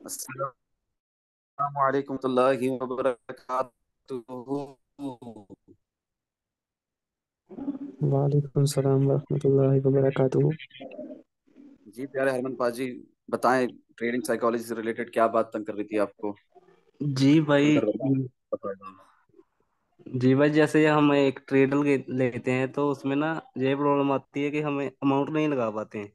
अस्सलाम वालेकुम वरहमतुल्लाहि वबरकातुहू। वालेकुम सलाम रहमतुल्लाहि वबरकातुहू। जी प्यारे हरमन पाजी, बताएं। ट्रेडिंग साइकोलॉजी से रिलेटेड क्या बात तंग कर रही थी आपको? जी भाई। खुलकर बताओ। जी भाई, जैसे हम एक ट्रेडर लेते हैं तो उसमें ना ये प्रॉब्लम आती है कि हमें अमाउंट नहीं लगा पाते हैं।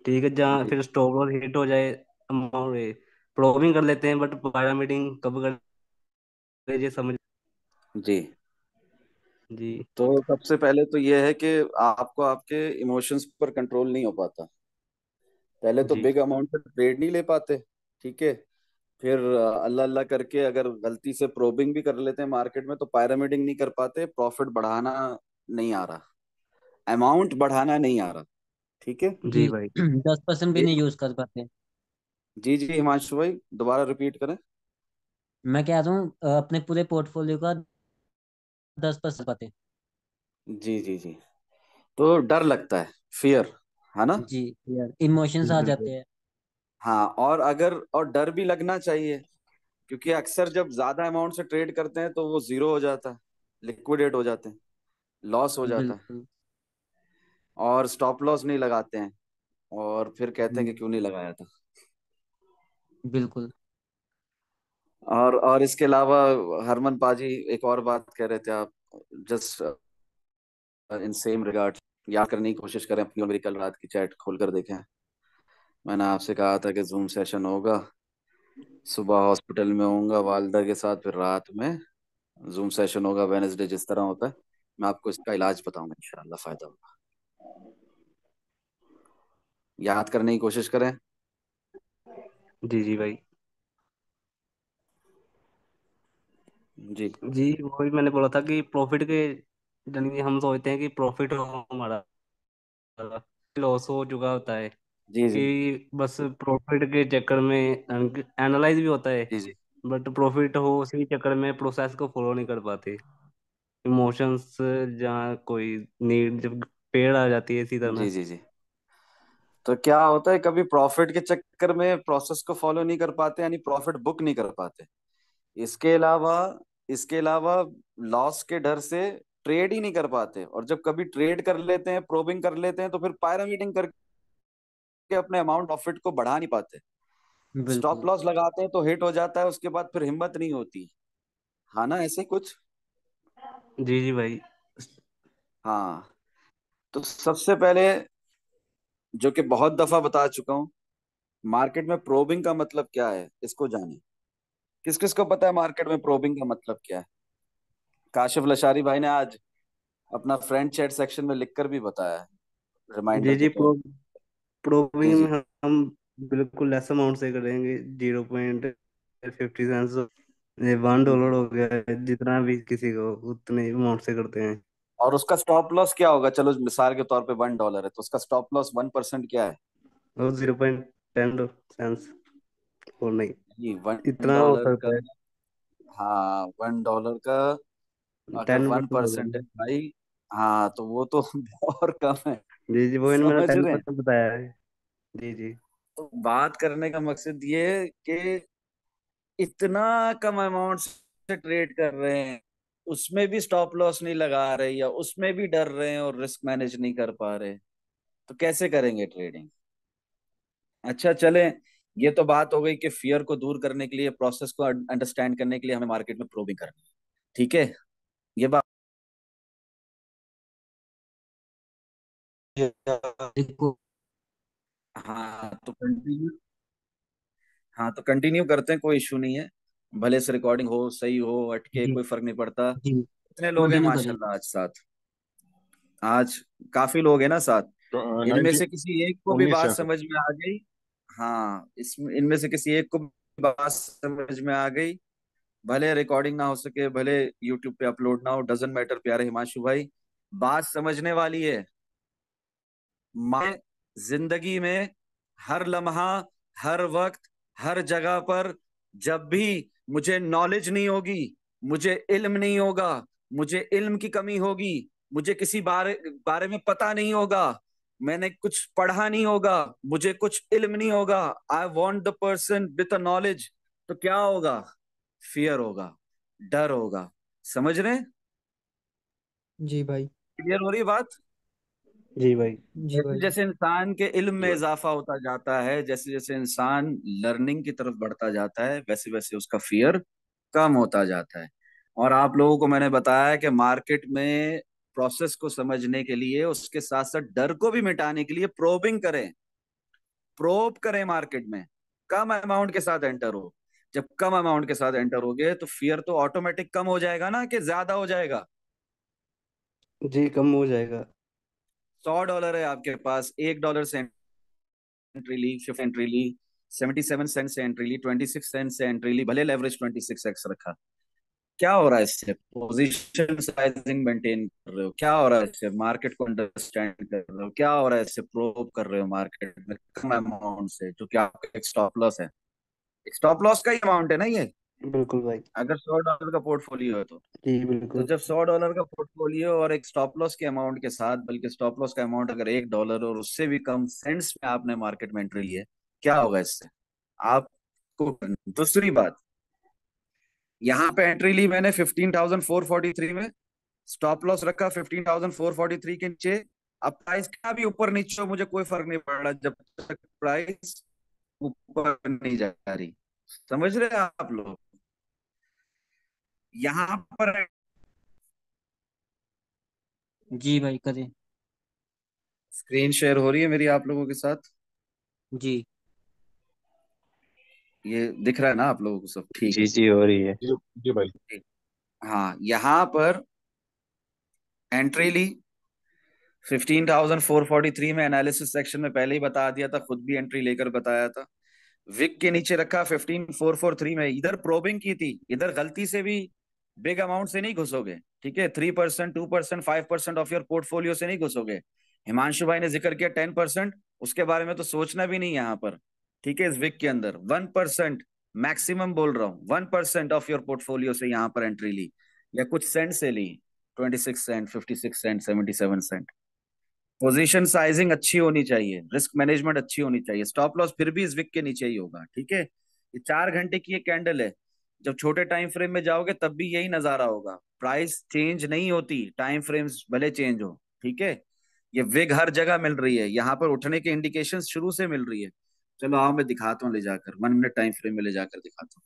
ठीक है, जहाँ जी फिर स्टॉप लॉस हिट हो जाए, अमाउंट प्रॉब्लम कर लेते हैं, बट बारह मीटिंग कब कर ये समझ। जी। जी। तो सबसे पहले तो ये है कि आपको आपके इमोशंस पर कंट्रोल नहीं हो पाता। पहले तो जी। बिग अमाउंट से ट्रेड नहीं ले पाते। ठीक है। फिर अल्लाह अल्लाह करके अगर गलती से प्रोबिंग भी कर लेते हैं मार्केट में तो पैरामीडिंग नहीं कर पाते, प्रॉफिट बढ़ाना नहीं आ रहा, अमाउंट बढ़ाना नहीं आ रहा। ठीक है। जी जी। भाई। 10% भी ये नहीं यूज कर पाते। जी जी हिमांशु भाई, दोबारा रिपीट करें। मैं कह रहा हूँ अपने पूरे पोर्टफोलियो का 10% पाते। जी जी जी। तो डर लगता है, फियर, है ना? जी यार, इमोशंस आ बिल्कुल। जाते हैं। हाँ, और डर भी लगना चाहिए, क्योंकि अक्सर जब ज्यादा अमाउंट से ट्रेड करते हैं तो वो जीरो हो जाता है, लिक्विडेट हो जाते हैं, लॉस हो जाता है। बिल्कुल। और स्टॉप लॉस नहीं लगाते हैं, और फिर कहते हैं कि जी। क्यों नहीं लगाया था। बिल्कुल। और इसके अलावा हरमन पाजी, एक और बात कह रहे थे आप, जस्ट इन सेम रिगार्ड, याद करने की कोशिश करें अपनी और मेरी कल रात की चैट खोल कर देखें। मैंने आपसे कहा था कि जूम सेशन होगा, सुबह हॉस्पिटल में होऊंगा वालदा के साथ, फिर रात में जूम सेशन होगा, वेनेसडे जिस तरह होता है। मैं आपको इसका इलाज बताऊंगा, इंशाल्लाह फायदा होगा। याद करने की कोशिश करें। जी जी भाई। जी जी, वही मैंने बोला था कि प्रॉफिट के, यानी कि हम सोचते हैं कि प्रॉफिट हो हमारा, लॉस हो चुका होता है, जी जी कि बस प्रॉफिट के चक्कर में एनालाइज भी होता है, जी जी बट प्रॉफिट हो उसी चक्कर में प्रोसेस को फॉलो नहीं कर पाते। इमोशंस, जहाँ कोई नीड, जब पेड़ आ जाती है इसी जी तरह। जी जी। तो क्या होता है, कभी प्रॉफिट के चक्कर में प्रोसेस को फॉलो नहीं कर पाते, यानी प्रॉफिट बुक नहीं कर पाते। इसके अलावा इसके अलावा लॉस के डर से ट्रेड ही नहीं कर पाते, और जब कभी ट्रेड कर लेते हैं, प्रोबिंग कर लेते हैं, तो फिर पायरामीडिंग करके अपने अमाउंट प्रॉफिट को बढ़ा नहीं पाते। स्टॉप बिल्कुल। लॉस लगाते हैं तो हिट हो जाता है, उसके बाद फिर हिम्मत नहीं होती। हाँ ना, ऐसे कुछ। जी जी भाई। हाँ। तो सबसे पहले, जो कि बहुत दफा बता चुका हूं, मार्केट में प्रोबिंग का मतलब क्या है इसको जाने। किस किस को पता है मार्केट में प्रोबिंग का मतलब क्या है? काशिफ लशारी भाई ने आज अपना फ्रेंड चैट सेक्शन में लिखकर भी बताया है, जी रिमाइंडर के जी। तौर। जी प्रोबिंग जी में हम बिल्कुल लेस अमाउंट से करेंगे, 0.50 सेंस, ये जी $1 जी। हो गया, जितना भी किसी को उतने अमाउंट से करते हैं। और उसका स्टॉप लॉस क्या होगा? चलो मिसाल के तौर पे $1 है, तो उसका स्टॉप लॉस 1% क्या है? और 0.10 सेंस, और नहीं, जी, वन इतना हो डॉलर का। सकता है। हाँ, $1 का अगर 10% हो 1% है गया। भाई, हाँ तो वो तो और कम है। जी जी, वो मैंने समझ टेन रहे हैं? परसेंट बताया है। जी जी। तो बात करने का मकसद ये है कि इतना कम अमाउंट से ट्रेड कर रहे हैं, उसमें भी स्टॉप लॉस नहीं लगा रहे, या उसमें भी डर रहे हैं और रिस्क मैनेज नहीं कर पा रहे, तो कैसे करेंगे ट्रेडिंग? अच्छा चलें, ये तो बात हो गई कि फियर को दूर करने के लिए, प्रोसेस को अंडरस्टैंड करने के लिए हमें मार्केट में प्रोबिंग करनी है। ठीक है, ये बात। देखो। हाँ, हाँ तो कंटिन्यू करते हैं, कोई इशू नहीं है। भले से रिकॉर्डिंग हो, सही हो, अटके, जी। कोई फर्क नहीं पड़ता। जी। इतने लोग हैं कंटिन्यू करिए। माशाल्लाह आज साथ। आज काफी लोग हैं ना साथ। तो इनमें 19 से किसी एक को भी 19 बात सेंस है। समझ में आ गई। हाँ, इसमें इनमें से किसी एक को भी बात समझ में आ गई, भले रिकॉर्डिंग ना हो सके, भले यूट्यूब पे अपलोड ना हो, डजेंट मैटर प्यारे हिमांशु भाई, बात समझने वाली है। मैं जिंदगी में हर लम्हा, हर वक्त, हर जगह पर, जब भी मुझे नॉलेज नहीं होगी, मुझे इल्म नहीं होगा, मुझे इल्म की कमी होगी, मुझे किसी बारे बारे में पता नहीं होगा, मैंने कुछ पढ़ा नहीं होगा, मुझे कुछ इल्म नहीं होगा, I want the person with a knowledge, तो क्या होगा? फियर होगा, डर होगा। समझ रहे हैं? जी भाई। क्लियर हो रही है बात? जी भाई। जी जैसे भाई। जैसे इंसान के इल्म जी में भाई। इजाफा होता जाता है, जैसे जैसे इंसान लर्निंग की तरफ बढ़ता जाता है, वैसे वैसे उसका फियर कम होता जाता है। और आप लोगों को मैंने बताया कि मार्केट में प्रोसेस को समझने के लिए, उसके साथ साथ डर को भी मिटाने के लिए प्रोबिंग करें, प्रोब करें मार्केट में। कम अमाउंट के साथ एंटर हो। जब कम अमाउंट के साथ एंटर होगे तो फियर तो ऑटोमेटिक कम हो जाएगा ना, कि ज्यादा हो जाएगा? जी, कम हो जाएगा। $100 है आपके पास, $1 से एंट्री ली, 50 एंट्री ली, 77 सेंट से एंट्री ली, 26 सेंट से एंट्री ली, भले लेवरेज 26x रखा। क्या हो रहा है इससे? पोजीशन साइजिंग मेंटेन कर रहे हो। क्या हो रहा है इससे? मार्केट को अंडरस्टैंड कर रहे हो। क्या हो रहा है इससे? प्रोब कर रहे हो मार्केट में कम अमाउंट से, जो कि आपका एक स्टॉप लॉस है। एक स्टॉप लॉस का ही अमाउंट है ना ये, बिल्कुल भाई। अगर $100 का पोर्टफोलियो है तो। जी तो बिल्कुल। जब $100 का पोर्टफोलियो और एक स्टॉप लॉस के अमाउंट के साथ, बल्कि स्टॉप लॉस का अमाउंट अगर $1 और उससे भी कम सेंट्स में आपने मार्केट में एंट्री ली है, क्या होगा इससे आपको? दूसरी बात, यहाँ पे एंट्री ली मैंने 15,443 में, स्टॉप लॉस रखा 15,443 के नीचे। अब प्राइस क्या भी ऊपर नीचे हो, मुझे कोई फर्क नहीं पड़ रहा, जब तक प्राइस ऊपर नहीं जा रही। समझ रहे हैं आप लोग? यहाँ पर जी भाई करें। स्क्रीन शेयर हो रही है मेरी आप लोगों के साथ? जी। ये दिख रहा है ना आप लोगों को सब ठीक? जी जी, हो रही है। जी जी भाई। ठीक। हाँ, यहाँ पर एंट्री ली 15,443 में, एनालिसिस सेक्शन में पहले ही बता दिया था, खुद भी एंट्री लेकर बताया था। विक के नीचे रखा 15,443 में, इधर प्रोबिंग की थी, इधर गलती से भी बिग अमाउंट से नहीं घुसोगे, ठीक है? 3%, 2%, 5% ऑफ योर पोर्टफोलियो से नहीं घुसोगे। हिमांशु भाई ने जिक्र किया 10%, उसके बारे में तो सोचना भी नहीं यहाँ पर, ठीक है? इस विक के अंदर 1%, मैक्सिमम बोल रहा हूँ, 1% ऑफ योर पोर्टफोलियो से यहाँ पर एंट्री ली, या कुछ सेंट से ली, 26 cent, 56 cent, 77 cent. Position sizing अच्छी होनी चाहिए, रिस्क मैनेजमेंट अच्छी होनी चाहिए। स्टॉप लॉस फिर भी इस विक के नीचे ही होगा, ठीक है? ये 4 घंटे की ये कैंडल है, जब छोटे टाइम फ्रेम में जाओगे तब भी यही नजारा होगा। प्राइस चेंज नहीं होती, टाइम फ्रेम्स भले चेंज हो, ठीक है? ये विग हर जगह मिल रही है, यहाँ पर उठने के इंडिकेशन शुरू से मिल रही है। चलो आओ मैं दिखाता हूँ, ले जाकर 1 मिनट टाइम फ्रेम में ले जाकर दिखाता हूँ।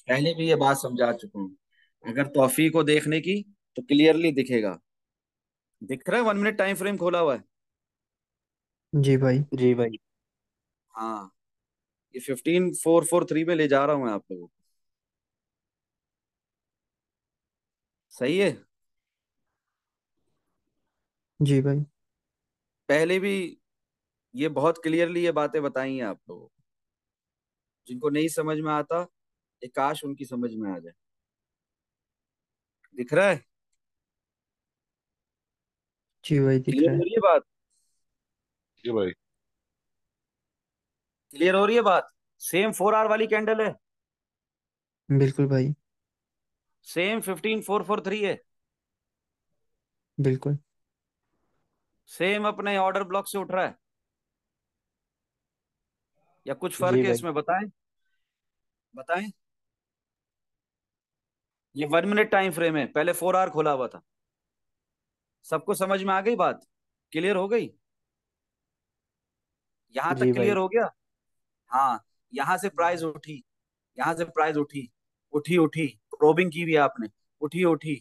पहले भी ये बात समझा चुका हूँ, अगर तौफीक को देखने की तो क्लियरली दिखेगा। दिख रहा है 1 मिनट टाइम फ्रेम खोला हुआ है? जी भाई। जी भाई। हाँ, ये 15,443 में ले जा रहा हूँ मैं आप लोगों को। सही है? जी भाई। पहले भी ये बहुत क्लियरली ये बातें बताई हैं आप लोगों को। जिनको नहीं समझ में आता, ये काश उनकी समझ में आ जाए। दिख रहा है? जी भाई दिख क्लियर रहा हो है। रही है बात? जी भाई। क्लियर हो रही है बात? सेम 4 आवर वाली कैंडल है, बिल्कुल भाई। सेम 15,443 है, बिल्कुल। सेम अपने ऑर्डर ब्लॉक से उठ रहा है, या कुछ जी फर्क है भाई। इसमें? बताएं, बताएं। ये 1 मिनट टाइम फ्रेम है, पहले 4 आवर खोला हुआ था। सबको समझ में आ गई बात? क्लियर हो गई? यहां तक जी क्लियर भाई। हो गया? हाँ। यहां से प्राइस उठी, यहां से प्राइस उठी, उठी उठी, प्रोबिंग की भी आपने, उठी उठी,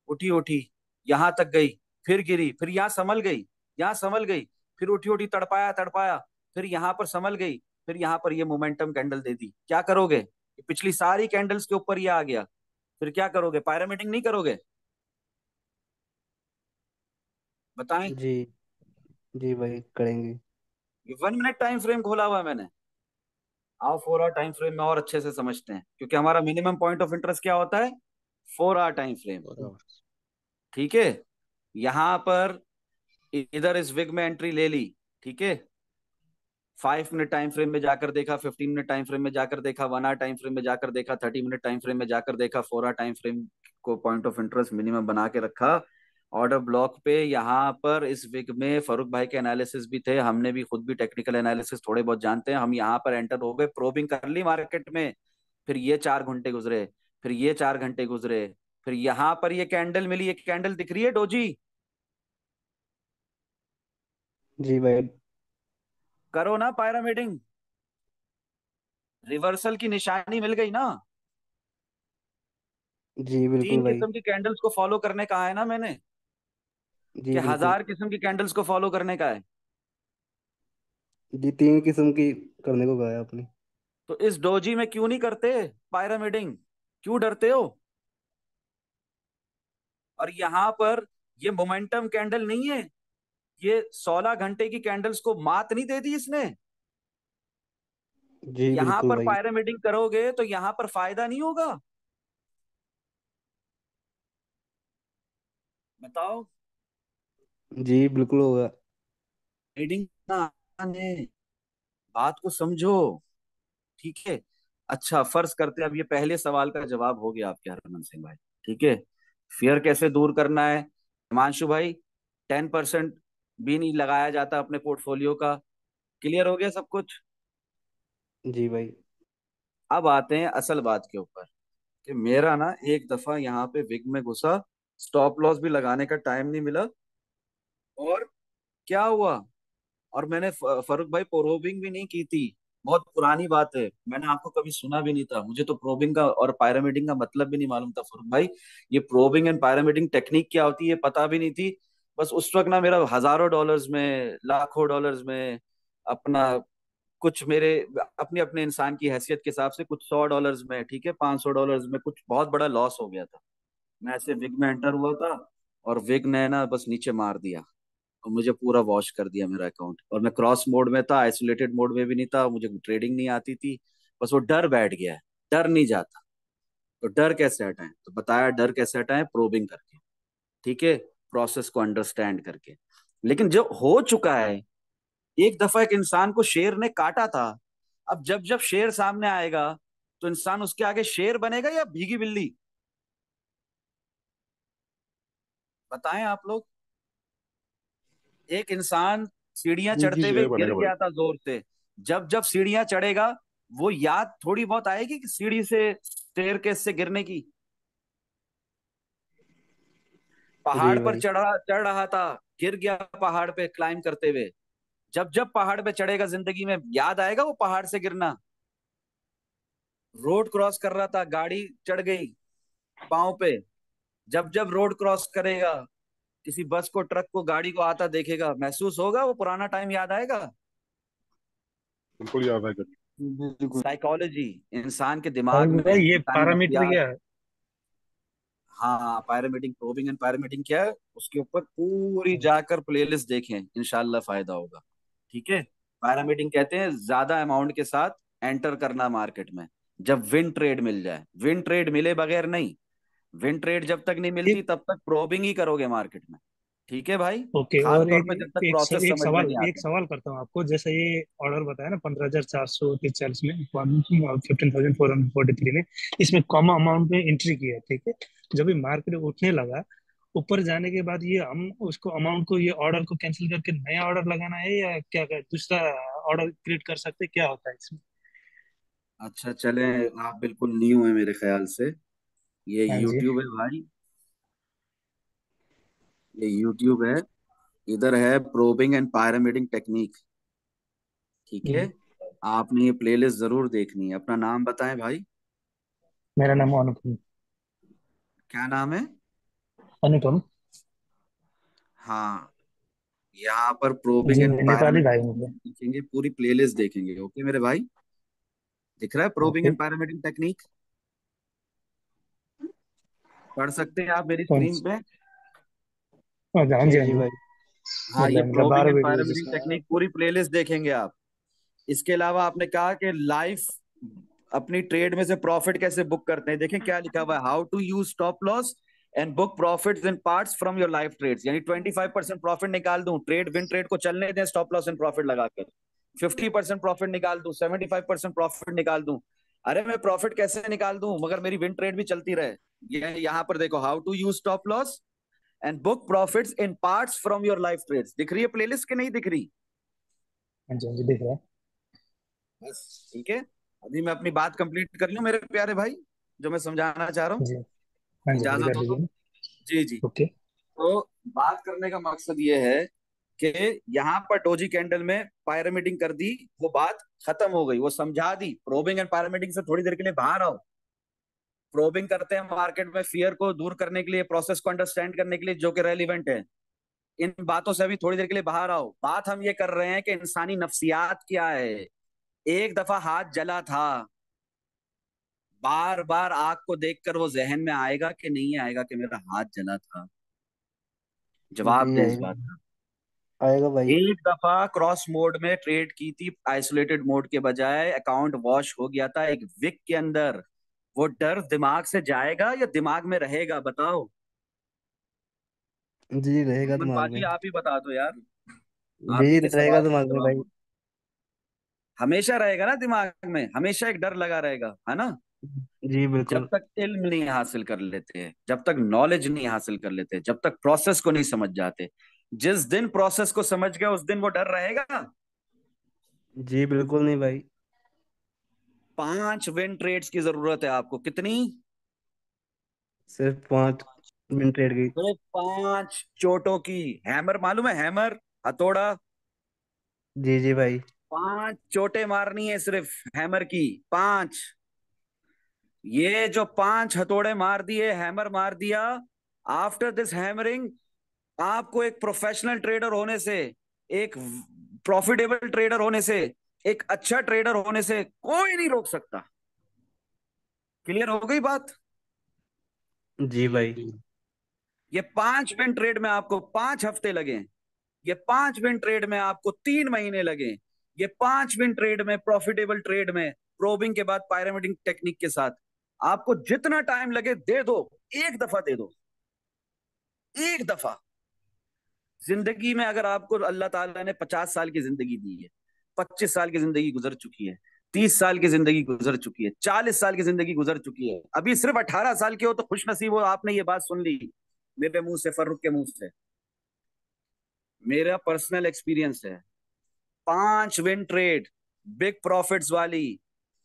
उठी उठी, यहां तक गई, फिर गिरी, फिर यहां संभल गई, यहां संभल गई, फिर उठी उठी, तड़पाया तड़पाया, फिर यहां पर संभल गई, फिर यहां पर ये मोमेंटम कैंडल दे दी। क्या करोगे? पिछली सारी कैंडल्स के ऊपर ये आ गया, फिर क्या करोगे? पायरामिडिंग नहीं करोगे? बताएं। जी। जी भाई, करेंगे। ये 1 मिनट टाइम फ्रेम खोला हुआ है मैंने। आओ 4 आवर टाइम फ्रेम में और अच्छे से समझते हैं, क्योंकि हमारा मिनिमम पॉइंट ऑफ इंटरेस्ट क्या होता है? 4 आवर टाइम फ्रेम, बराबर। ठीक है? यहां पर इधर इस विग में एंट्री ले ली, ठीक है? 5 मिनट टाइम फ्रेम में जाकर देखा, 15 मिनट टाइम फ्रेम में जाकर देखा, 1 आवर टाइम फ्रेम में जाकर देखा, 30 मिनट टाइम फ्रेम में जाकर देखा, 4 आवर टाइम फ्रेम को पॉइंट ऑफ इंटरेस्ट मिनिमम बना के रखा, ऑर्डर ब्लॉक पे यहाँ पर इस विग में फरूक भाई के एनालिसिस भी थे, हमने भी खुद भी टेक्निकल एनालिसिस थोड़े बहुत जानते हैं। हम यहाँ पर एंटर हो गए, प्रोबिंग कर ली मार्केट में। फिर ये 4 घंटे गुजरे, फिर ये 4 घंटे गुजरे, फिर यहाँ पर ये कैंडल मिली, ये कैंडल दिख रही है डोजी? जी भाई। करो ना पायरामिडिंग, रिवर्सल की निशानी मिल गई ना। जी बिल्कुल तीन भाई। किस्म की कैंडल्स को फॉलो करने कहा है ना मैंने, जी कि बिल्कुल। 1000 किस्म की कैंडल्स को फॉलो करने का है। जी 3 किस्म की करने को कहा है आपने। तो इस डोजी में क्यों नहीं करते पायरामिडिंग, क्यों डरते हो? और यहां पर ये मोमेंटम कैंडल नहीं है, ये 16 घंटे की कैंडल्स को मात नहीं दे दी इसने। जी यहां बिल्कुल पर भाई। पायरामिडिंग करोगे तो यहां पर फायदा नहीं होगा? बताओ। जी बिल्कुल होगा। रीडिंग बात को समझो, ठीक है? अच्छा, फर्ज करते हैं अब ये पहले सवाल का जवाब हो गया आपके, हरमन सिंह भाई। ठीक है, फियर कैसे दूर करना है? हिमांशु भाई, 10% भी नहीं लगाया जाता अपने पोर्टफोलियो का। क्लियर हो गया सब कुछ? जी भाई। अब आते हैं असल बात के ऊपर, कि मेरा ना एक दफा यहाँ पे विग में घुसा, स्टॉप लॉस भी लगाने का टाइम नहीं मिला, और क्या हुआ, और मैंने फरूक भाई प्रोबिंग भी नहीं की थी। बहुत पुरानी बात है, मैंने आपको कभी सुना भी नहीं था, मुझे तो प्रोबिंग का और पायरामिडिंग का मतलब भी नहीं मालूम था फरूक भाई। ये प्रोबिंग एंड पायरामिडिंग टेक्निक क्या होती है पता भी नहीं थी। बस उस वक्त ना मेरा हजारों डॉलर्स में, लाखों डॉलर्स में अपना, कुछ मेरे अपने अपने इंसान की हैसियत के हिसाब से कुछ 100 डॉलर्स में, ठीक है, 500 डॉलर्स में कुछ बहुत बड़ा लॉस हो गया था। मैं ऐसे विग में एंटर हुआ था, और विग ने ना बस नीचे मार दिया, और मुझे पूरा वॉश कर दिया मेरा अकाउंट। और मैं क्रॉस मोड में था, आइसोलेटेड मोड में भी नहीं था, मुझे ट्रेडिंग नहीं आती थी। बस वो डर बैठ गया है, डर नहीं जाता। तो डर कैसे हटाएं, तो बताया डर कैसे हटाएं, प्रोबिंग करके, ठीक है, प्रोसेस को अंडरस्टैंड करके। लेकिन जो हो चुका है, एक दफा एक इंसान को शेर ने काटा था, अब जब जब शेर सामने आएगा तो इंसान उसके आगे शेर बनेगा या भीगी बिल्ली? बताएं आप लोग। एक इंसान सीढ़ियां जी चढ़ते हुए शेर गिर बनेगा भाई। गया था जोर से, जब जब सीढ़ियां चढ़ेगा, वो याद थोड़ी बहुत आएगी कि सीढ़ी से, स्टेयरकेस से गिरने की। पहाड़ जी पर भाई। चढ़ रहा था, गिर गया पहाड़ पे क्लाइम करते हुए, जब जब पहाड़ पे चढ़ेगा जिंदगी में याद आएगा वो पहाड़ से गिरना। रोड क्रॉस कर रहा था, गाड़ी चढ़ गई पाँव पे, जब जब रोड क्रॉस करेगा, किसी बस को, ट्रक को, गाड़ी को आता देखेगा, महसूस होगा, वो पुराना टाइम याद आएगा। बिल्कुल याद है कभी। बिल्कुल। साइकोलॉजी, इंसान के दिमाग और में भाई ये इंसानी पैरामीटर नफ्सियात। क्या है? हाँ, पायरामीडिंग, प्रोबिंग एंड पायरामीडिंग क्या है, उसके ऊपर पूरी जाकर प्लेलिस्ट देखें, इंशाल्लाह फायदा होगा। ठीक है। पायरामीडिंग कहते हैं ज्यादा अमाउंट के साथ एंटर करना मार्केट में, जब विन ट्रेड मिल जाए, विन ट्रेड मिले बगैर नहीं। विन ट्रेड जब तक नहीं मिलती एक तब तक प्रोबिंग ही करोगे मार्केट में। ठीक है भाई। ओके, खास और तौर पे जब तक प्रोसेस एक समझ में सवाल नहीं एक आते। सवाल करता हूँ आपको। जैसे ये ऑर्डर बताया ना 15,443 में, 15,443 में, इसमें कॉमा अमाउंट में एंट्री की है, ठीक है। जब ये मार्केट उठने लगा, ऊपर जाने के बाद ये हम उसको अमाउंट को, ये ऑर्डर को कैंसिल करके नया ऑर्डर लगाना है, या क्या क्या दूसरा ऑर्डर क्रिएट कर सकते हैं? क्या होता है इसमें? अच्छा चले, आप बिल्कुल न्यू है मेरे ख्याल से, ये हाँ जी। यूट्यूब है भाई, ये यूट्यूब है, इधर है प्रोबिंग एंड पायरामिडिंग टेक्निक। ठीक है, जी। आपने ये प्लेलिस्ट जरूर देखनी है। अपना नाम बताएं भाई। मेरा नाम अनुपम। क्या नाम है? अनुपम। हाँ, यहाँ पर प्रोबिंग जी, एंड मैं नेपाली भाई पायरामिडिंग मुझे। देखेंगे, पूरी प्लेलिस्ट देखेंगे। ओके मेरे भाई, दिख रहा है probing okay. And pyramiding technique? पढ़ सकते हैं आप मेरी कौन स्क्रीन पे? हाँ जी, जी हाँ जी जी। भाई। हाँ, ये मतलब प्रोबिंग 12 एंड वीडियो पायरामिडिंग जिसमें। टेक्निक पूरी प्लेलिस्ट देखेंगे आप। इसके अलावा आपने कहा कि लाइफ अपनी ट्रेड में से प्रॉफिट कैसे बुक करते हैं, देखें क्या लिखा हुआ है, how to use stop loss and book profits in parts from your life trades. यानी 25% प्रॉफिट निकाल दूं, ट्रेड विन ट्रेड को चलने दें स्टॉप लॉस एंड प्रॉफिट लगाकर, 50% प्रॉफिट निकाल दूं, 75% प्रॉफिट निकाल दूं। अरे मैं प्रॉफिट कैसे निकाल दूं मगर मेरी विन ट्रेड भी चलती रहे? ये यहाँ पर देखो, how to use stop loss and book profits in parts from your life trades. दिख रही है प्लेलिस्ट कि नहीं दिख रही? हाँ जी, हाँ जी, दिख रहा है। बस ठीक है, अभी मैं अपनी बात कंप्लीट कर लूं मेरे प्यारे भाई, जो मैं समझाना चाह रहा हूँ। जी, हाँ जी, हाँ जी, इजाजत कर हो तो? लीजिए ना। जी जी। ओके। तो बात करने का मकसद ये है कि यहाँ पर डोजी कैंडल में पायरामिडिंग कर दी, वो बात खत्म हो गई, वो समझा दी। प्रोबिंग एंड पायरामिडिंग से थोड़ी देर के लिए बाहर आओ। प्रोबिंग करते हैं मार्केट में फियर को दूर करने के लिए, प्रोसेस को अंडरस्टैंड करने के लिए, जो कि रेलिवेंट है। इन बातों से अभी थोड़ी देर के लिए बाहर आओ। बात हम ये कर रहे हैं कि इंसानी नफ्सियात क्या है। एक दफा हाथ जला था, बार बार आग को देखकर वो जहन में आएगा कि नहीं आएगा कि मेरा हाथ जला था? जवाब जी दे इस आएगा, बात का। आएगा भाई। एक दफा क्रॉस मोड में ट्रेड की थी, आइसोलेटेड मोड के बजाय, अकाउंट वॉश हो गया था एक विक के अंदर। वो डर दिमाग से जाएगा या दिमाग में रहेगा, बताओ? जी रहेगा अमन दिमाग पाजी में। आप ही बता दो यार, आप ही जी के रहेगा सवाल का दिमाग में जवाब भाई। दो। हमेशा रहेगा ना दिमाग में, हमेशा एक डर लगा रहेगा, है ना? जी जब बिल्कुल। तक इल्म नहीं हासिल कर लेते, जब तक नॉलेज नहीं हासिल कर लेते, जब तक प्रोसेस को नहीं समझ जाते। जिस दिन प्रोसेस को समझ गए उस दिन वो डर रहेगा। जी बिल्कुल नहीं भाई। 5 विन ट्रेड्स की जरूरत है आपको। कितनी? सिर्फ 5 मिनट ट्रेड की। सिर्फ 5 चोटों की। हैमर मालूम है? हैमर, हथौड़ा। जी जी भाई। 5 चोटें मारनी है सिर्फ हैमर की, 5। ये जो 5 हथौड़े मार दिए, हैमर मार दिया, आफ्टर दिस हैमरिंग आपको एक प्रोफेशनल ट्रेडर होने से, एक प्रॉफिटेबल ट्रेडर होने से, एक अच्छा ट्रेडर होने से कोई नहीं रोक सकता। क्लियर हो गई बात? जी भाई। ये 5 विन ट्रेड में आपको 5 हफ्ते लगे, ये 5 विन ट्रेड में आपको 3 महीने लगे, ये 5 विन ट्रेड में, प्रॉफिटेबल ट्रेड में, प्रोबिंग के बाद पायरामिडिंग टेक्निक के साथ, आपको जितना टाइम लगे दे दो। एक दफा दे दो, एक दफा। जिंदगी में अगर आपको अल्लाह ताला ने 50 साल की जिंदगी दी है, 25 साल की जिंदगी गुजर चुकी है, 30 साल की जिंदगी गुजर चुकी है, 40 साल की जिंदगी गुजर चुकी है, अभी सिर्फ 18 साल के हो तो खुश नसीब हो, आपने ये बात सुन ली मेरे मुंह से, फर्रुख के मुंह से। मेरा पर्सनल एक्सपीरियंस है। 5 विन ट्रेड, बिग प्रॉफिट्स वाली,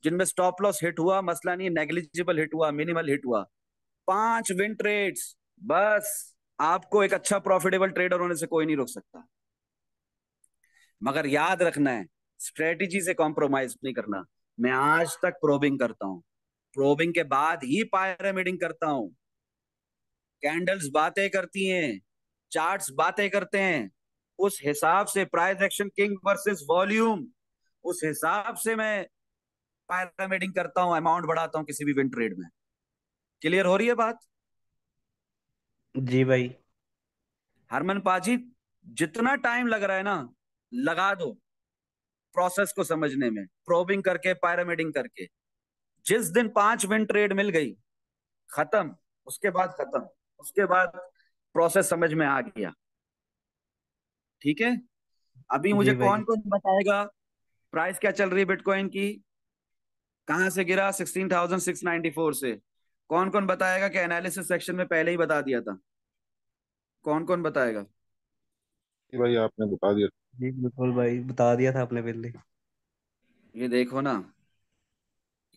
जिनमें स्टॉप लॉस हिट हुआ, मसला नहीं, नेग्लिजिबल हिट हुआ, मिनिमल हिट हुआ। 5 विन ट्रेड्स, बस। आपको एक अच्छा प्रॉफिटेबल ट्रेडर होने से कोई नहीं रोक सकता। मगर याद रखना है, स्ट्रेटेजी से कॉम्प्रोमाइज नहीं करना। मैं आज तक प्रोबिंग करता हूं, प्रोबिंग के बाद ही पायरामिडिंग करता हूं। कैंडल्स बातें करती हैं, चार्ट्स बातें करते हैं, उस हिसाब से price action king versus volume, उस हिसाब से मैं पैरामीडिंग करता हूं, अमाउंट बढ़ाता हूं किसी भी विन ट्रेड में। क्लियर हो रही है बात? जी भाई। हरमन पाजी, जितना टाइम लग रहा है ना, लगा दो प्रोसेस को समझने में, प्रोबिंग करके, पैरामीडिंग करके। जिस दिन 5 विन ट्रेड मिल गई, खत्म। उसके बाद खत्म, उसके बाद प्रोसेस समझ में आ गया। ठीक है? अभी मुझे जी कौन भाई। कौन बताएगा प्राइस क्या चल रही है बिटकॉइन की? कहां से गिरा 16,694 से? कौन कौन बताएगा कि एनालिसिस सेक्शन में पहले ही बता दिया था? कौन कौन बताएगा? जी भाई, आपने बता दिया। जी बिल्कुल भाई, बता दिया था आपने पहले। ये देखो ना,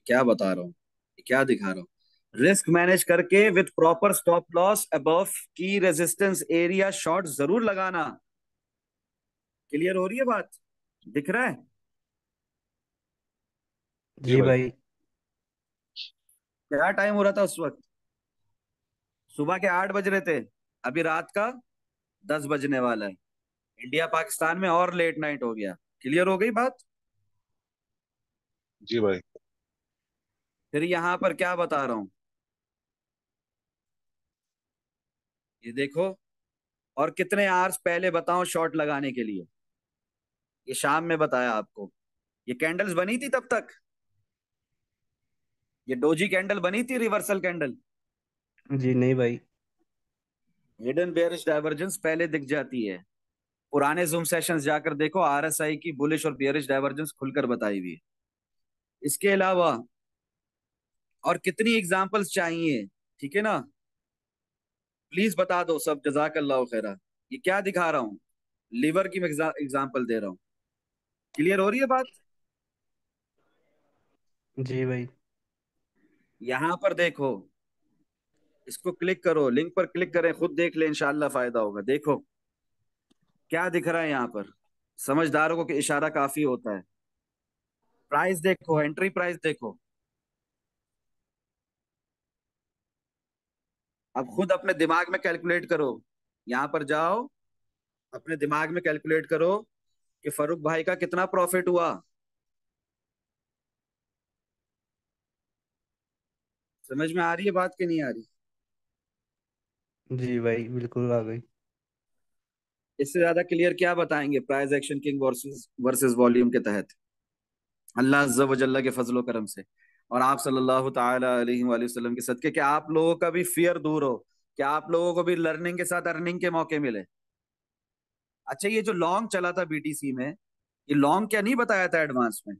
क्या बता रहा हूँ, क्या दिखा रहा हूँ। रिस्क मैनेज करके with proper stop loss above की रेजिस्टेंस एरिया शॉर्ट जरूर लगाना। क्लियर हो रही है बात? दिख रहा है? जी जी भाई। भाई। क्या टाइम हो रहा था उस वक्त? सुबह के 8 बज रहे थे, अभी रात का 10 बजने वाला है। इंडिया पाकिस्तान में और लेट नाइट हो गया। क्लियर हो गई बात? जी भाई। फिर यहां पर क्या बता रहा हूं, ये देखो। और कितने आवर्स पहले बताओ शॉर्ट लगाने के लिए? ये शाम में बताया आपको। ये कैंडल्स बनी थी तब तक, ये डोजी कैंडल बनी थी, रिवर्सल कैंडल। जी नहीं भाई। हिडन बेयरिश डाइवर्जेंस पहले दिख जाती है। पुराने जूम सेशंस जाकर देखो, आरएसआई की बुलिश और बेयरिश डाइवर्जेंस खुलकर बताई हुई है। इसके अलावा और कितनी एग्जांपल्स चाहिए? ठीक है ना? प्लीज बता दो सब, जजाकल्लाह खैरा। ये क्या दिखा रहा हूँ? लीवर की मैं एग्जांपल दे रहा हूँ। क्लियर हो रही है बात? जी भाई। यहां पर देखो, इसको क्लिक करो, लिंक पर क्लिक करें, खुद देख ले, इंशाल्लाह फायदा होगा। देखो क्या दिख रहा है यहाँ पर। समझदारों को इशारा काफी होता है। प्राइस देखो, एंट्री प्राइस देखो। अब खुद अपने दिमाग में कैलकुलेट करो। यहाँ पर जाओ, अपने दिमाग में कैलकुलेट करो कि फरूक भाई का कितना प्रॉफिट हुआ। समझ में आ रही है बात कि नहीं आ रही? जी भाई बिल्कुल आ गई। इससे ज्यादा क्लियर क्या बताएंगे price action king versus versus volume के तहत, अल्लाह अज़्ज़ा व जल्ला के फजलो करम से और आप सल्लल्लाहु ताला अलैहि वसल्लम के सदके, कि आप लोगों का भी फियर दूर हो, कि आप लोगों को भी लर्निंग के साथ अर्निंग के मौके मिले। अच्छा, ये जो लॉन्ग चला था बीटीसी में, ये लॉन्ग क्या नहीं बताया था एडवांस में?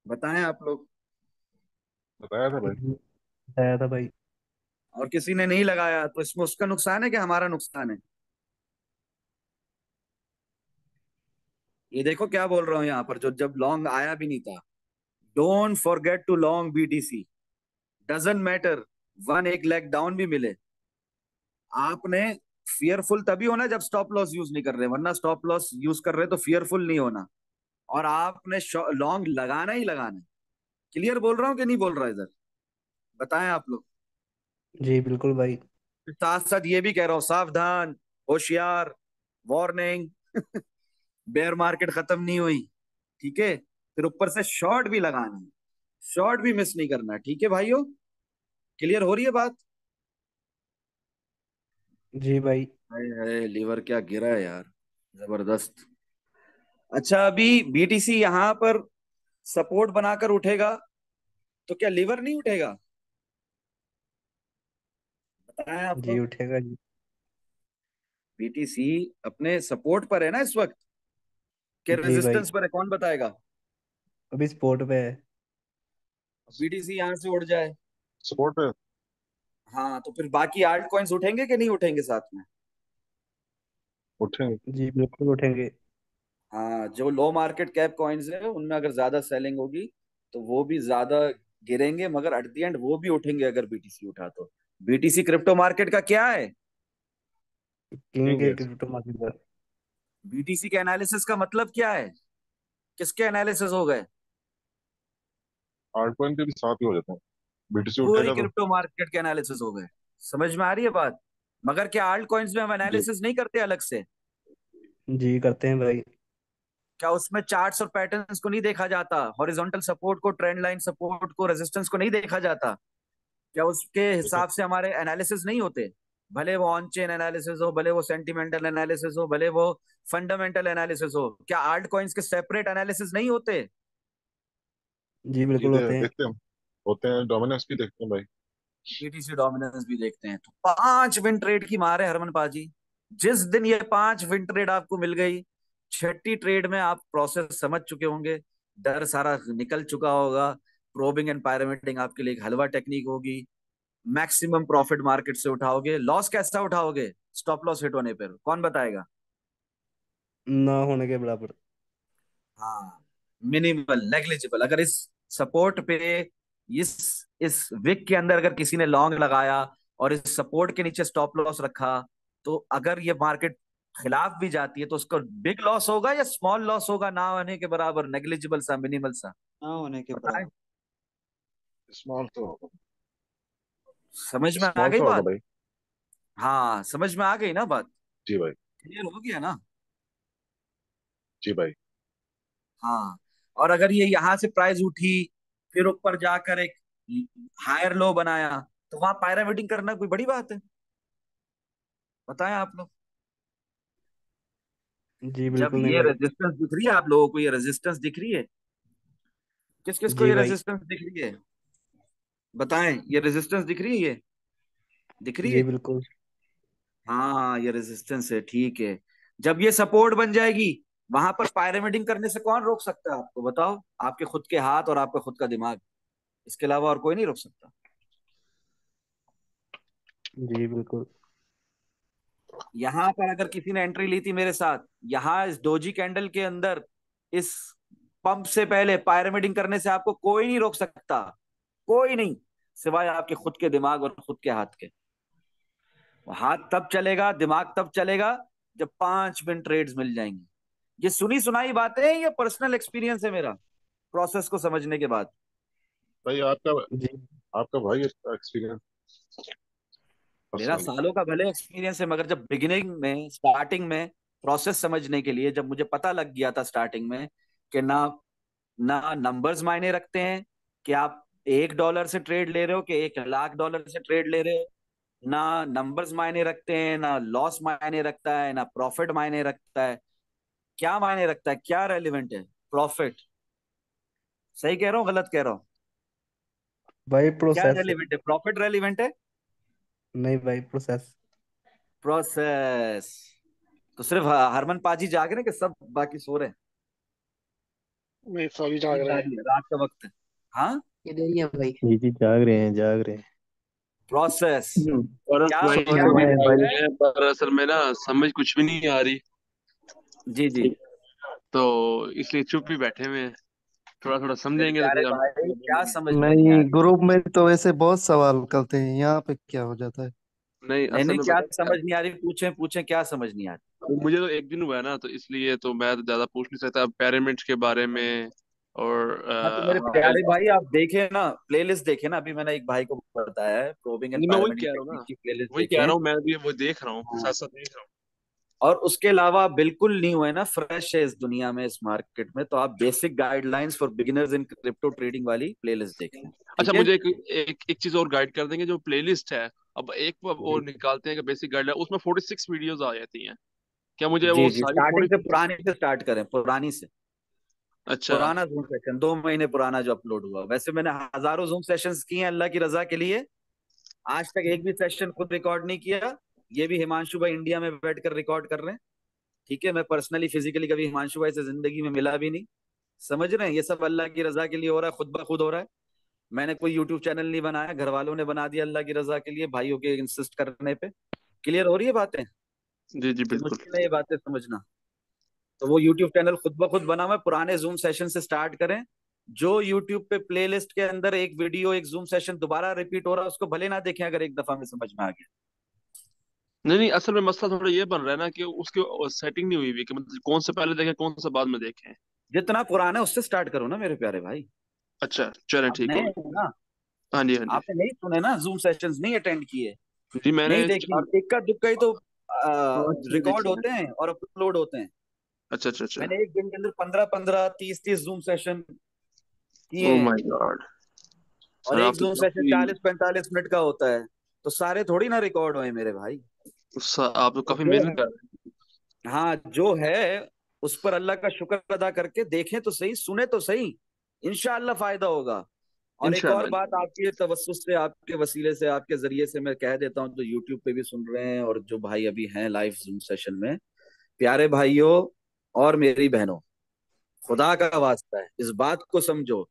बताएं आप लोग। बताया था भाई। बताया था भाई। और किसी ने नहीं लगाया तो इसमें उसका नुकसान है कि हमारा नुकसान है? ये देखो क्या बोल रहा हूँ यहाँ पर, जो जब लॉन्ग आया भी नहीं था, don't forget to long BTC, doesn't matter, one एक लेग डाउन भी मिले, आपने फियरफुल तभी होना जब स्टॉप लॉस यूज नहीं कर रहे, वरना स्टॉप लॉस यूज कर रहे तो फियरफुल नहीं होना, और आपने लॉन्ग लगाना ही लगाना है। क्लियर बोल रहा हूँ कि नहीं बोल रहा इधर? बताएं आप लोग। जी बिल्कुल भाई। साथ साथ ये भी कह रहा हूँ, सावधान, होशियार, वार्निंग, बेयर मार्केट खत्म नहीं हुई, ठीक है? फिर ऊपर से शॉर्ट भी लगाना है, शॉर्ट भी मिस नहीं करना, ठीक है भाइयों? क्लियर हो रही है बात? जी भाई। हाय हाय, लीवर क्या गिरा है यार, जबरदस्त। अच्छा, अभी बीटीसी यहां पर सपोर्ट बनाकर उठेगा तो क्या लीवर नहीं उठेगा? बताएं आप जी लोग। उठेगा जी। बीटीसी अपने सपोर्ट पर है ना इस वक्त, के जी भाई। रेजिस्टेंस पर है? कौन बताएगा? अभी स्पोर्ट पे है। बीटीसी यहां से उड़ जाए, सपोर्ट पे। हाँ, तो फिर बाकी आल्ट कॉइन्स उठेंगे कि नहीं उठेंगे साथ में? उठेंगे। जी बिल्कुल उठेंगे। हाँ, जो लो मार्केट कैप कॉइन्स है उनमें अगर ज्यादा सेलिंग होगी तो वो भी ज्यादा गिरेंगे, मगर एट द एंड वो भी उठेंगे अगर बीटीसी उठा तो। बीटीसी क्रिप्टो मार्केट का क्या है? किंग किंग के है। क्रिप्टो मार्केट पर। बीटीसी के एनालिसिस का मतलब क्या है? किसके एनालिसिस हो गए? आर्ट पॉइंट के भी साथ ही हो जाते हैं। बीटीसी पूरी उठेगा तो। क्रिप्टो मार्केट के एनालिसिस हो गए। समझ में आ रही है बात? मगर क्या आल्ट कॉइन्स में हम जी। एनालिसिस नहीं करते अलग से? जी करते हैं भाई। क्या उसमें चार्ट्स और पैटर्न्स को नहीं देखा जाता? हॉरिजॉन्टल सपोर्ट को, ट्रेंड लाइन सपोर्ट को, रेजिस्टेंस को नहीं देखा जाता? क्या उसके जैसे हिसाब से हमारे एनालिसिस नहीं होते? भले वो ऑन चेन एनालिसिस हो, भले वो सेंटिमेंटल एनालिसिस हो, भले वो फंडामेंटल एनालिसिस हो, क्या आल्ट कॉइन्स के सेपरेट एनालिसिस नहीं होते? जी बिल्कुल चीजें होते हैं। देखते हैं हम। होते हैं, डोमिनेंस भी देखते हैं भाई। बीटीसी डोमिनेंस भी देखते हैं। तो 5 विन ट्रेड की मार है हरमन पाजी। जिस दिन ये 5 विन ट्रेड आपको मिल गई, छठी ट्रेड में आप प्रोसेस समझ चुके होंगे, डर सारा निकल चुका होगा, प्रोबिंग एंड पायरामीडिंग आपके लिए एक हलवा टेक्निक होगी, मैक्सिमम प्रॉफिट मार्केट से उठाओगे। लॉस कैसा उठाओगे? स्टॉप लॉस हिट होने पर कौन बताएगा? ना होने के बराबर। हाँ, मिनिमल, नेग्लिजिबल। अगर इस सपोर्ट पे, इस इस विक के अंदर अगर किसी ने लॉन्ग लगाया और इस सपोर्ट के नीचे स्टॉप लॉस रखा, तो अगर ये मार्केट खिलाफ भी जाती है तो उसको बिग लॉस होगा या स्मॉल लॉस होगा? ना होने के बराबर, नेग्लिजिबल सा, मिनिमल सा? ना होने के बताएं। बराबर। स्मॉल तो होगा। समझ में आ स्मॉल गई तो होगा बात? भाई। हाँ, समझ में आ गई ना बात? जी भाई। क्लियर हो गया ना? जी भाई। हाँ। और अगर ये यहाँ से प्राइस उठी, फिर ऊपर जाकर एक हायर लो बनाया, तो वहां पायरामिडिंग करना कोई बड़ी बात है? बताएं आप लोग। जी जब बिल्कुल नहीं ये भाई। रेजिस्टेंस दिख रही है आप लोगों को, ये रेजिस्टेंस दिख रही है, किस किस को जी ये भाई। रेजिस्टेंस दिख रही है? बताएं, ये रेजिस्टेंस दिख रही है? ये दिख रही है? जी बिल्कुल। हाँ, ये रेजिस्टेंस है, ठीक है। जब ये सपोर्ट बन जाएगी, वहां पर पायरामिडिंग करने से कौन रोक सकता है आपको? बताओ। आपके खुद के हाथ और आपका खुद का दिमाग, इसके अलावा और कोई नहीं रोक सकता। जी बिल्कुल। यहां पर अगर किसी ने एंट्री ली थी मेरे साथ, यहाँ इस डोजी कैंडल के अंदर, इस पंप से पहले पायरामिडिंग करने से आपको कोई नहीं रोक सकता, कोई नहीं, सिवाय आपके खुद के दिमाग और खुद के हाथ के। हाथ तब चलेगा, दिमाग तब चलेगा जब 5 मिनट ट्रेड्स मिल जाएंगी। ये सुनी सुनाई बातें हैं, ये पर्सनल एक्सपीरियंस है मेरा, प्रोसेस को समझने के बाद। भाई आपका जी आपका भाई एक्सपीरियंस मेरा पर्सनली। सालों का भले एक्सपीरियंस है, मगर जब बिगिनिंग में, स्टार्टिंग में, प्रोसेस समझने के लिए जब मुझे पता लग गया था स्टार्टिंग में कि ना ना नंबर्स मायने रखते हैं, कि आप $1 से ट्रेड ले रहे हो कि $1,00,000 से ट्रेड ले रहे हो, ना नंबर्स मायने रखते हैं, ना लॉस मायने रखता है, ना प्रॉफिट मायने रखता है। क्या मायने रखता है, क्या रेलिवेंट है? प्रॉफिट। सही कह रहा हूँ, गलत कह रहा हूँ? भाई क्या प्रोसेस। रेलिवेंट है? प्रॉफिट रेलिवेंट है? नहीं भाई प्रोसेस। प्रोसेस। तो सिर्फ हरमन पाजी जाग रहे हैं कि सब बाकी सो रहे हैं? नहीं, सभी जाग नींद रहे आ हैं। रही है, रात का वक्त है। हाँ, इधर ही है भाई। जी जी जाग रहे हैं जाग रहे हैं। प्रोसेस। और क्या भाई सोच क्या सभी रहे हैं मायने जाग भाई। रखता है? रहे हैं पर असल में ना समझ कुछ भी नहीं आ रही। जी जी। तो इसलिए चुप ही बैठे हुए हैं। थोड़ा थोड़ा मेरे समझेंगे तो प्यारे फिर हम भाई, क्या समझ में नहीं आ नहीं, रही? ग्रुप में तो वैसे बहुत सवाल करते हैं, यहाँ पे क्या हो जाता है? नहीं नहीं असल नहीं, में क्या पता है क्या। समझ नहीं आ रही? पूछें पूछें, क्या समझ नहीं आ रही? तो मुझे तो एक दिन हुआ है ना, तो इसलिए तो मैं तो ज्यादा पूछ नहीं सकता पेरेंट्स के बारे में। और हाँ तो मेरे हमारे प्यारे भाई, आप देखें ना, प्लेलिस्ट देखें ना, अभी मैंने एक भाई को बताया है, प्रोबिंग एंड नहीं, मैं वही पायरामिडिंग कह रहा हूँ टेक्निक ना, की प्लेलिस्ट वही कह देखें। रहा हूँ, मैं भी वो देख रहा हूँ, हाँ। साथ साथ देख रहा हूँ। और उसके अलावा आप बिल्कुल नहीं हुए ना, फ्रेश है इस दुनिया में, इस मार्केट में, तो आप basic guidelines for beginners in crypto trading वाली प्लेलिस्ट देख लें। अच्छा, ठीक है? मुझे एक चीज और गाइड कर देंगे, जो प्लेलिस्ट है। अब एक वो जी निकालते हैं कि बेसिक गाइडलाइन, उसमें 46 वीडियोस आ जाती हैं। क्या मुझे जी वो जी, सारी स्टार्टिंग से, 46? पुरानी से स्टार्ट करें, पुरानी से। अच्छा। पुराना जूम सेशन 2 महीने पुराना जो अपलोड हुआ, वैसे मैंने हजारों जूम सेशंस किए हैं अल्लाह की रजा के लिए, आज तक एक भी सेशन खुद रिकॉर्ड नहीं किया। ये भी हिमांशु भाई इंडिया में बैठ कर रिकॉर्ड कर रहे हैं। ठीक है, मैं पर्सनली फिजिकली कभी हिमांशु भाई से जिंदगी में मिला भी नहीं। समझ रहे हैं? ये सब अल्लाह की रजा के लिए हो रहा है, खुद ब खुद हो रहा है। मैंने कोई यूट्यूब चैनल नहीं बनाया, घर वालों ने बना दिया अल्लाह की रजा के लिए, भाइयों के इंसिस्ट करने पे। क्लियर हो रही है बातें? जी जी कि बिल्कुल। मुश्किल है ये बातें समझना? तो वो यूट्यूब चैनल खुद ब खुद बना हुआ है, पुराने जूम सेशन से स्टार्ट करें। जो यूट्यूब पे प्लेलिस्ट के अंदर एक वीडियो, एक जूम सेशन दोबारा रिपीट हो रहा है, उसको भले ना देखें अगर एक दफा में समझ में आ गया। नहीं नहीं, असल में मसला थोड़ा ये बन रहा है ना कि उसकी सेटिंग नहीं हुई हुई कि मतलब कौन से पहले देखें कौन सा बाद में देखें। जितना पुराना है उससे स्टार्ट करो ना मेरे प्यारे भाई। अच्छा चलें, आप ठीक नए हो हैं ना? गया। हाँ जी हाँ जी। आपने नहीं सुने ना, जूम सेशंस नहीं अटेंड किए, जी मैंने नहीं देखी, 4 इक्का दुक्का ही तो 5 6 रिकॉर्ड देखे हैं। होते हैं और अपलोड होते हैं। अच्छा अच्छा अच्छा। मैंने एक दिन के अंदर 15-15, 30-30 जूम सेशन किए ओ हैं। My God. और सर एक आप तो जूम सेशन काफी 40-45 मिनट का होता है, तो सारे थोड़ी ना रिकॉर्ड हुए मेरे भाई। आप तो तो काफी जो मेहनत है, कर रहे हाँ जो है, उस पर अल्लाह का शुक्र अदा करके देखें तो सही, सुने तो सही, इंशाअल्लाह फायदा होगा। हैं। और एक और इंशाल्लाह बात, इंशाल्लाह। आपके तवस्सुस से, आपके वसीले से, आपके जरिए से मैं कह देता हूँ, तो यूट्यूब पे भी सुन रहे हैं और जो भाई अभी हैं लाइव जूम सेशन में, प्यारे भाइयों और मेरी बहनों, खुदा का वास्ता है, इस बात को समझो,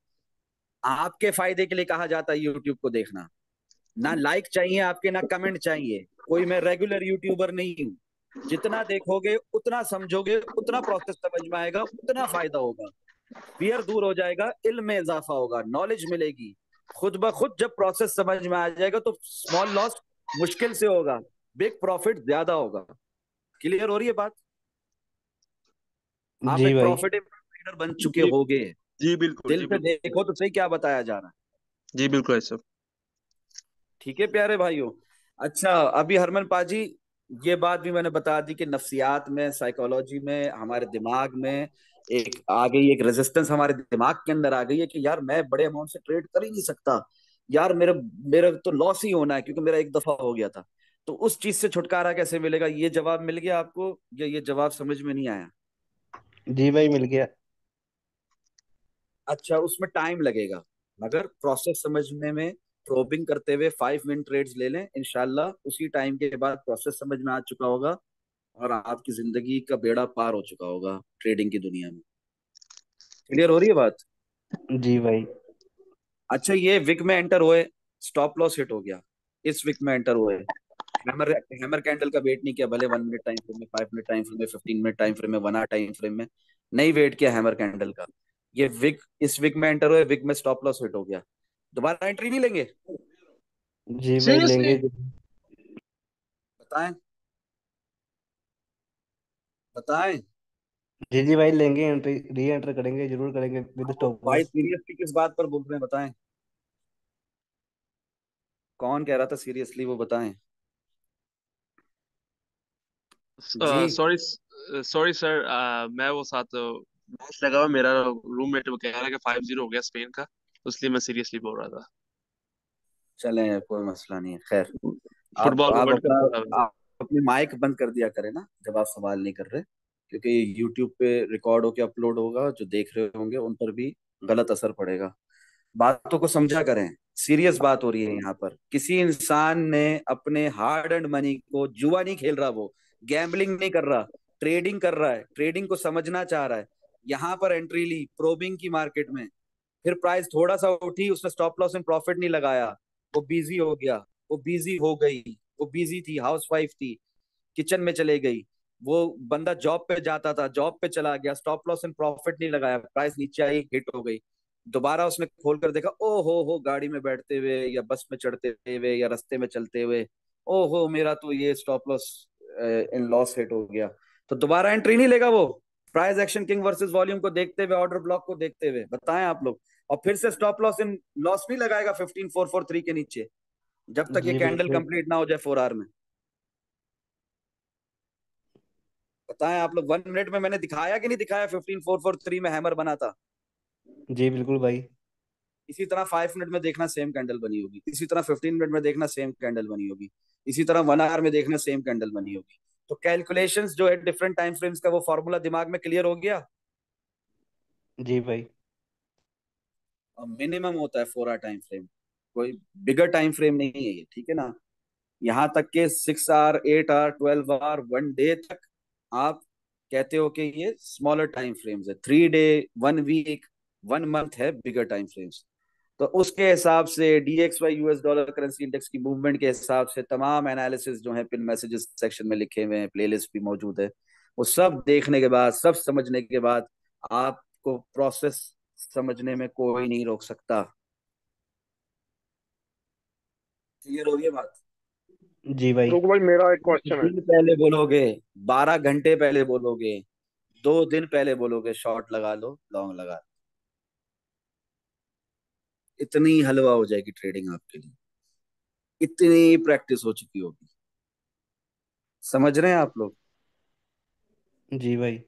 आपके फायदे के लिए कहा जाता है यूट्यूब को देखना। ना लाइक चाहिए आपके, ना कमेंट चाहिए, कोई मैं रेगुलर यूट्यूबर नहीं हूँ। जितना देखोगे, उतना समझोगे, उतना प्रोसेस समझ में आएगा, उतना फायदा होगा, फियर दूर हो जाएगा, इल्म में इजाफा होगा, नॉलेज मिलेगी। खुद ब खुद जब प्रोसेस समझ में आ जाएगा तो स्मॉल लॉस मुश्किल से होगा, बिग प्रॉफिट ज्यादा होगा। क्लियर हो रही है बात? आप जी एक भाई। प्रॉफिटेबल ट्रेडर बन चुके जी होगे। जी बिल्कुल, दिल जी से बिल्कुल। देखो तो सही क्या बताया जा रहा है। जी बिल्कुल ऐसा। ठीक है प्यारे भाइयों। अच्छा, अभी हरमन पाजी, ये बात भी मैंने बता दी कि नफ्सियात में, साइकोलॉजी में, हमारे दिमाग में एक आ गई, एक रेजिस्टेंस हमारे दिमाग के अंदर आ गई है कि यार मैं बड़े अमाउंट से ट्रेड कर ही नहीं सकता, यार मेरे मेरा तो लॉस ही होना है क्योंकि मेरा एक दफा हो गया था। तो उस चीज से छुटकारा कैसे मिलेगा? ये जवाब मिल गया आपको या ये जवाब समझ में नहीं आया? जी भाई मिल गया। अच्छा, उसमें टाइम लगेगा, मगर प्रोसेस समझने में, प्रोबिंग करते हुए 5 मिनट ट्रेड्स ले लें, इंशाल्लाह उसी टाइम के बाद प्रोसेस समझ में आ चुका होगा और आपकी जिंदगी का बेड़ा पार हो चुका होगा ट्रेडिंग की दुनिया में। क्लियर हो रही है बात? जी भाई। अच्छा, ये विक में एंटर हुए, स्टॉप लॉस हिट हो गया, इस विक में एंटर हुए, हैमर हैमर कैंडल का वेट नहीं किया, भले 1 मिनट टाइम फ्रेम में, 5 मिनट टाइम फ्रेम में, 15 मिनट टाइम फ्रेम में, 1 आवर टाइम फ्रेम में, नहीं वेट किया हैमर कैंडल का। ये विग, इस विग में एंटर हुए, विग में स्टॉप लॉस हिट हो गया, दोबारा एंट्री नहीं लेंगे? जी भाई सीरियसली? लेंगे। बताएं, बताएं। जी जी भाई लेंगे, एंट्री री एंटर करेंगे, जरूर करेंगे विद वो स्टॉप भाई लॉस। सीरियसली किस बात पर बोल रहे हैं, बताएं। कौन कह रहा था सीरियसली, वो बताएं। जी। सॉरी, सॉरी सर, मैं वो साथ मैच लगा हुआ, मेरा रूममेट वो कह रहा है कि 5-0 हो गया स्पेन का, तो इसलिए मैं सीरियसली बोल रहा था। चलें, कोई मसला नहीं है, खैर। फुटबॉल का आप वर्ल्ड कप अपना, चल रहा है। आप अपनी माइक बंद कर दिया करें ना जब आप सवाल नहीं कर रहे, क्योंकि यूट्यूब पे रिकॉर्ड होके अपलोड होगा, जो देख रहे होंगे उन पर भी गलत असर पड़ेगा। बातों को समझा करें, सीरियस बात हो रही है यहाँ पर। किसी इंसान ने अपने हार्ड एंड मनी को, जुआ नहीं खेल रहा वो, गैम्बलिंग नहीं कर रहा, ट्रेडिंग कर रहा है, ट्रेडिंग को समझना चाह रहा है। यहाँ पर एंट्री ली प्रोबिंग की मार्केट में, फिर प्राइस थोड़ा सा उठी, उसने स्टॉप लॉस एंड प्रॉफिट नहीं लगाया, वो बिजी हो गया, वो बिजी हो गई, वो बिजी थी, हाउस वाइफ थी, किचन में चले गई। वो बंदा जॉब पे जाता था, जॉब पे चला गया, स्टॉप लॉस एंड प्रॉफिट नहीं लगाया, प्राइस नीचे आई, हिट हो गई। दोबारा उसने खोल कर देखा, ओ हो, गाड़ी में बैठते हुए या बस में चढ़ते हुए या रास्ते में चलते हुए, ओ हो, मेरा तो ये stop loss in loss hit हो गया। तो दोबारा एंट्री नहीं लेगा वो, price action king versus volume को देखते हुए, ऑर्डर ब्लॉक को देखते हुए, बताएं आप लोग। और फिर से स्टॉप लॉस इन लॉस नहीं लगाएगा 15443 के नीचे, जब तक ये जी कैंडल बिल्कुल। कंप्लीट ना हो जाए 4 आवर में। बताएं आप लोग, 1 मिनट में मैंने दिखाया कि नहीं दिखाया 15443 में हैमर बना था? जी बिल्कुल भाई। इसी तरह 5 मिनट में देखना सेम कैंडल बनी होगी, इसी तरह 15 मिनट में देखना सेम कैंडल बनी होगी, इसी तरह 1 आवर में देखना सेम कैंडल बनी होगी। तो कैलकुलेशंस जो है डिफरेंट टाइम फ्रेम्स का, वो फॉर्मूला दिमाग में क्लियर हो गया। जी भाई। मिनिमम होता है 4 आवर टाइम फ्रेम, कोई बिगर टाइम फ्रेम नहीं है ये, ठीक है ना। यहाँ तक के 6 आवर, 8 आवर, 12 आवर, 1 डे तक आप कहते हो कि ये स्मॉलर टाइम फ्रेम्स है। 3 डे, 1 वीक, 1 मंथ है बिगर टाइम फ्रेम्स। तो उसके हिसाब से DXY US dollar currency index की मूवमेंट के हिसाब से तमाम एनालिसिस जो है पिन मैसेजेस सेक्शन में लिखे हुए हैं, प्लेलिस्ट भी मौजूद है। वो सब देखने के बाद, सब समझने के बाद, आपको प्रोसेस समझने में कोई नहीं रोक सकता। क्लियर हो गई बात? जी भाई। रुको भाई, मेरा एक एक क्वेश्चन है। दिन पहले बोलोगे, 12 घंटे पहले बोलोगे, 2 दिन पहले बोलोगे शॉर्ट लगा लो, लॉन्ग लगा लो, इतनी हलवा हो जाएगी ट्रेडिंग आपके लिए, इतनी प्रैक्टिस हो चुकी होगी। समझ रहे हैं आप लोग? जी भाई।